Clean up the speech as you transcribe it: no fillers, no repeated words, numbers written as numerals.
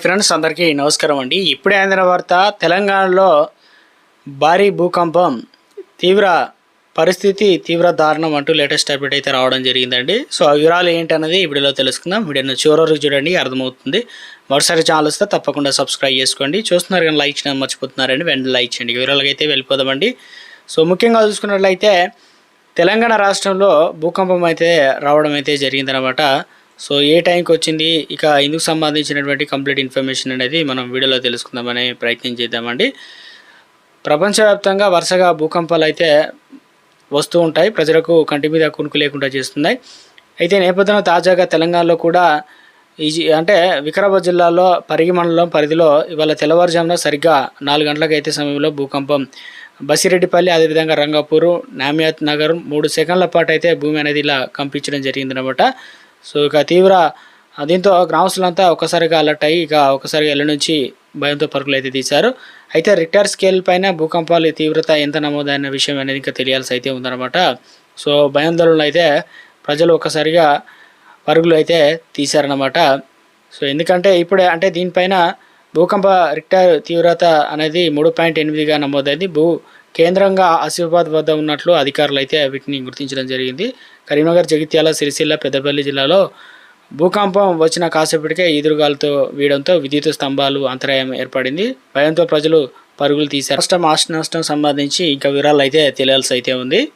Friends అందరికీ నమస్కారం అండి. ఇప్పుడే అందిన వార్త, తెలంగాణలో భారీ భూకంపం, తీవ్ర పరిస్థితి, తీవ్ర దారుణం అంటూ లేటెస్ట్ అప్డేట్ అయితే రావడం జరిగిందండి. సో ఆ వివరాలు ఏంటన్నది వీడియోలో తెలుసుకుందాం. వీడియోని చివరి వరకు చూడండి, అర్థమవుతుంది. మరోసారి ఛానల్ వస్తే తప్పకుండా సబ్స్క్రైబ్ చేసుకోండి. చూస్తున్నారు కానీ లైక్ చేయడం మర్చిపోతున్నారండి, వెంటనే లైక్ చేయండి. వివరాలకి అయితే వెళ్ళిపోదామండి. సో ముఖ్యంగా చూసుకున్నట్లయితే తెలంగాణ రాష్ట్రంలో భూకంపం అయితే రావడం అయితే జరిగిందనమాట. సో ఏ టైంకి వచ్చింది, ఇక ఇందుకు సంబంధించినటువంటి కంప్లీట్ ఇన్ఫర్మేషన్ అనేది మనం వీడియోలో తెలుసుకుందామనే ప్రయత్నం చేద్దామండి. ప్రపంచవ్యాప్తంగా వరుసగా భూకంపాలు అయితే వస్తూ ఉంటాయి, ప్రజలకు కంటి మీద కునుకు లేకుండా చేస్తున్నాయి. అయితే నేపథ్యంలో తాజాగా తెలంగాణలో కూడా అంటే వికారాబాద్ జిల్లాలో పరిగి మండలం పరిధిలో ఇవాళ తెల్లవారుజామున సరిగ్గా 4 గంటలకు అయితే సమయంలో భూకంపం బసిరెడ్డిపల్లి, అదేవిధంగా రంగాపూరు, నామియాత్ నగర్ 3 సెకండ్ల పాటు అయితే భూమి అనేది ఇలా కంపించడం జరిగిందనమాట. సో ఇక దీంతో గ్రామస్తులంతా ఒక్కసారిగా అలర్ట్ అయ్యి ఇక ఒకసారిగా ఇళ్ళ నుంచి భయంతో పరుగులు అయితే తీశారు. అయితే రిక్టర్ స్కేల్ పైన భూకంపాల తీవ్రత ఎంత నమోదైన విషయం అనేది ఇంకా తెలియాల్సి అయితే ఉందన్నమాట. సో భయాందోళనలు అయితే ప్రజలు ఒక్కసారిగా పరుగులు అయితే తీశారన్నమాట. సో ఎందుకంటే ఇప్పుడే అంటే దీనిపైన భూకంప రిక్టర్ తీవ్రత అనేది 3.8గా నమోదైంది. కేంద్రంగా ఆసిఫాబాద్ వద్ద ఉన్నట్లు అధికారులు అయితే వీటిని గుర్తించడం జరిగింది. కరీంనగర్, జగిత్యాల, సిరిసిల్ల, పెద్దపల్లి జిల్లాలో భూకంపం వచ్చిన కాసేపటికే ఈదురుగాలతో వీయడంతో విద్యుత్ స్తంభాలు అంతరాయం ఏర్పడింది. భయంతో ప్రజలు పరుగులు తీశారు. ఆస్తి నష్టం సంబంధించి ఇంకా వివరాలు అయితే తెలియాల్సి అయితే ఉంది.